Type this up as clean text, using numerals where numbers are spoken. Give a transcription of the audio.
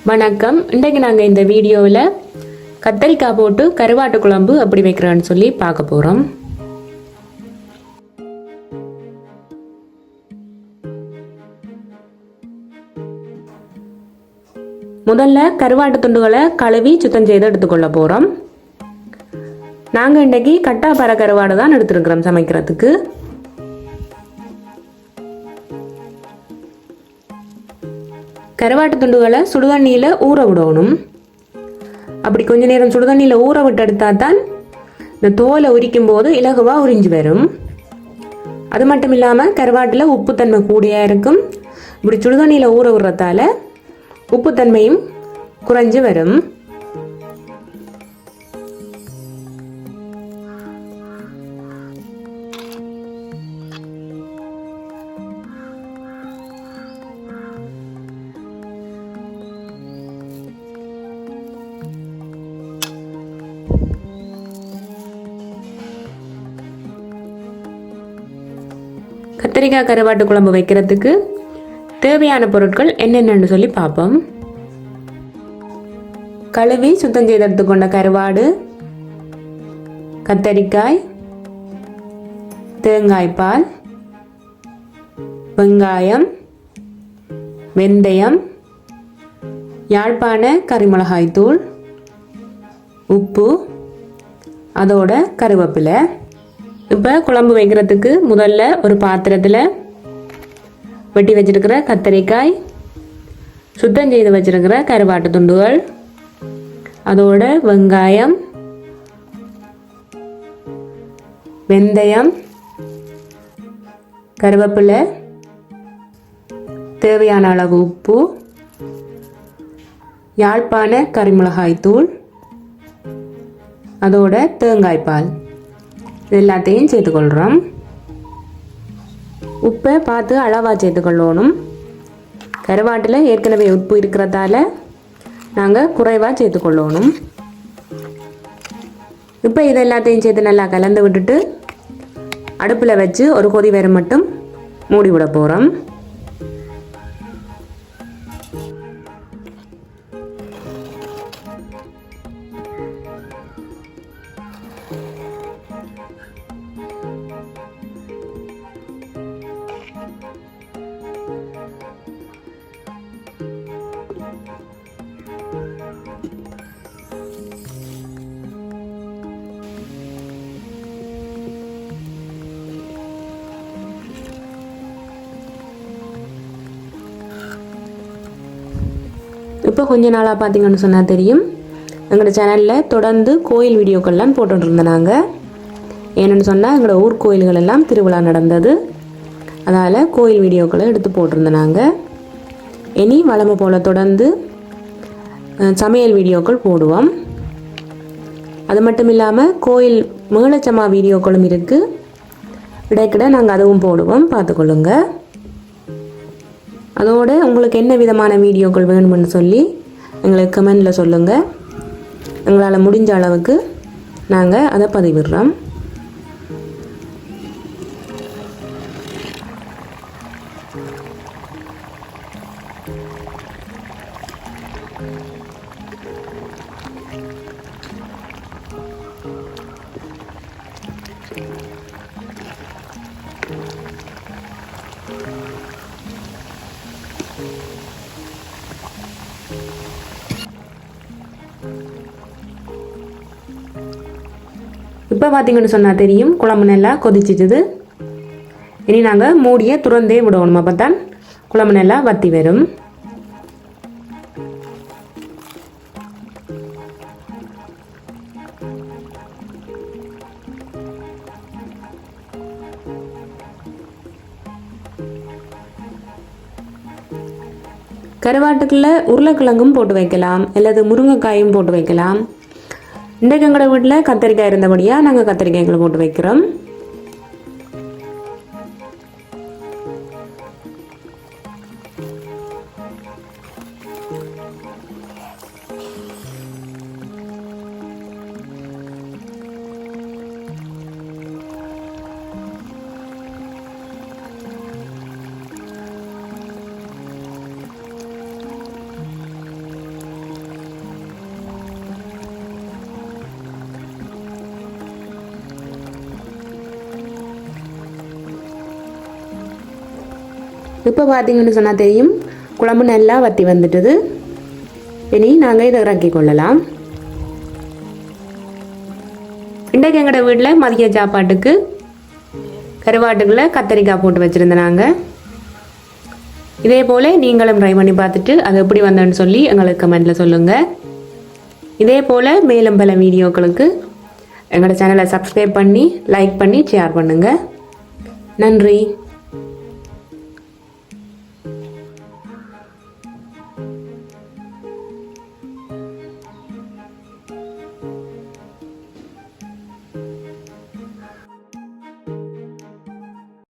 வணக்கம். இன்றைக்கு நாங்கள் இந்த வீடியோவில் கத்தரிக்காய் போட்டு கருவாட்டு குழம்பு அப்படி வைக்கிறோன்னு சொல்லி பார்க்க போகிறோம். முதல்ல கருவாட்டு துண்டுகளை கழுவி சுத்தம் செய்து எடுத்துக்கொள்ள போகிறோம். நாங்கள் இன்றைக்கு கட்டாப்பற கருவாடு தான் எடுத்துருக்கிறோம் சமைக்கிறதுக்கு. கருவாட்டு துண்டுகளை சுடுதண்ணியில் ஊற விடணும். அப்படி கொஞ்ச நேரம் சுடுதண்ணியில் ஊற விட்டு எடுத்தால் தான் இந்த தோலை உரிக்கும் போது இலகுவாக உறிஞ்சி வரும். அது மட்டும் இல்லாமல் கருவாட்டில் உப்புத்தன்மை கூடியாக இருக்கும். இப்படி சுடுதண்ணியில் ஊற விடுறதால உப்புத்தன்மையும் குறைஞ்சி வரும். கத்திரிக்காய் கருவாட்டு குழம்பு வைக்கிறதுக்கு தேவையான பொருட்கள் என்னென்னு சொல்லி பார்ப்போம். கழுவி சுத்தம் செய்து எடுத்துக்கொண்ட கருவாடு, கத்தரிக்காய், தேங்காய் பால், வெங்காயம், வெந்தயம், யாழ்ப்பாண கறிமிளகாய் தூள், உப்பு, அதோட கருவேப்பிலை. இப்போ குழம்பு வைக்கிறதுக்கு முதல்ல ஒரு பாத்திரத்தில் வெட்டி வச்சிருக்கிற கத்தரிக்காய், சுத்தம் செய்து வச்சிருக்கிற கருவாட்டு துண்டுகள், அதோட வெங்காயம், வெந்தயம், கருவேப்பிலை, தேவையான அளவு உப்பு, யாழ்ப்பாண கறிமிளகாய் தூள், அதோட தேங்காய் பால் எல்லாத்தையும் சேர்த்துக்கொள்கிறோம். உப்பை பார்த்து அளவாக சேர்த்துக்கொள்ளணும். கருவாட்டில் ஏற்கனவே உப்பு இருக்கிறதால நாங்கள் குறைவாக சேர்த்துக்கொள்ளணும். இப்போ இதை எல்லாத்தையும் சேர்த்து நல்லா கலந்து விட்டுட்டு அடுப்பில் வச்சு ஒரு கொதி வர மட்டும் மூடி விட போகிறோம். இப்போ கொஞ்ச நாளாக பார்த்தீங்கன்னு சொன்னால் தெரியும், எங்களோட சேனலில் தொடர்ந்து கோயில் வீடியோக்கள்லாம் போட்டுட்டு இருந்தேன். ஏன்னு சொன்னால் எங்களோட ஊர் கோயில்கள் எல்லாம் திருவிழா நடந்தது. அதால் கோயில் வீடியோக்களை எடுத்து போட்டிருந்தேன். இனி வழமை போல் தொடர்ந்து சமையல் வீடியோக்கள் போடுவோம். அது மட்டும் இல்லாமல் கோயில் மேளச்சமா வீடியோக்களும் இருக்குது. இடைக்கிட நாங்கள் அதுவும் போடுவோம், பார்த்துக்கொள்ளுங்க. அதோடு உங்களுக்கு என்ன விதமான வீடியோக்கள் வேணும்னு சொல்லி எங்களுக்கு கமெண்டில் சொல்லுங்கள். எங்களால் முடிஞ்ச அளவுக்கு நாங்கள் அதை பதிவிடுறோம். இப்போ பார்த்தீங்கன்னு சொன்னால் தெரியும், குழம்பு நல்லா கொதிச்சிச்சுது. இனி நாங்கள் மூடியை துறந்தே விடணும். அப்போ தான் குழம்பு நல்லா வற்றி வரும். கருவாட்டுக்குள்ள உருளைக்கிழங்கும் போட்டு வைக்கலாம், அல்லது முருங்கைக்காயும் போட்டு வைக்கலாம். இன்றைக்கு எங்களோட வீட்டில் கத்திரிக்காய் இருந்தபடியாக நாங்கள் கத்திரிக்காய்களை போட்டு வைக்கிறோம். இப்போ பார்த்தீங்கன்னு சொன்னால் தெரியும் குழம்பு நல்லா வற்றி வந்துட்டுது. இனி நாங்கள் இதை இறக்கி கொள்ளலாம். இன்றைக்கு எங்களோட வீட்டில் மதிய சாப்பாட்டுக்கு கருவாட்டுக்குள்ள கத்தரிக்காய் போட்டு வச்சுருந்தேன். நாங்கள் இதே போல் நீங்களும் ட்ரை பண்ணி பார்த்துட்டு அது எப்படி வந்தோன்னு சொல்லி எங்களுக்கு கமெண்ட்டில் சொல்லுங்கள். இதே போல் மேலும் பல வீடியோக்களுக்கு எங்களோட சேனலை சப்ஸ்கிரைப் பண்ணி லைக் பண்ணி ஷேர் பண்ணுங்கள். நன்றி.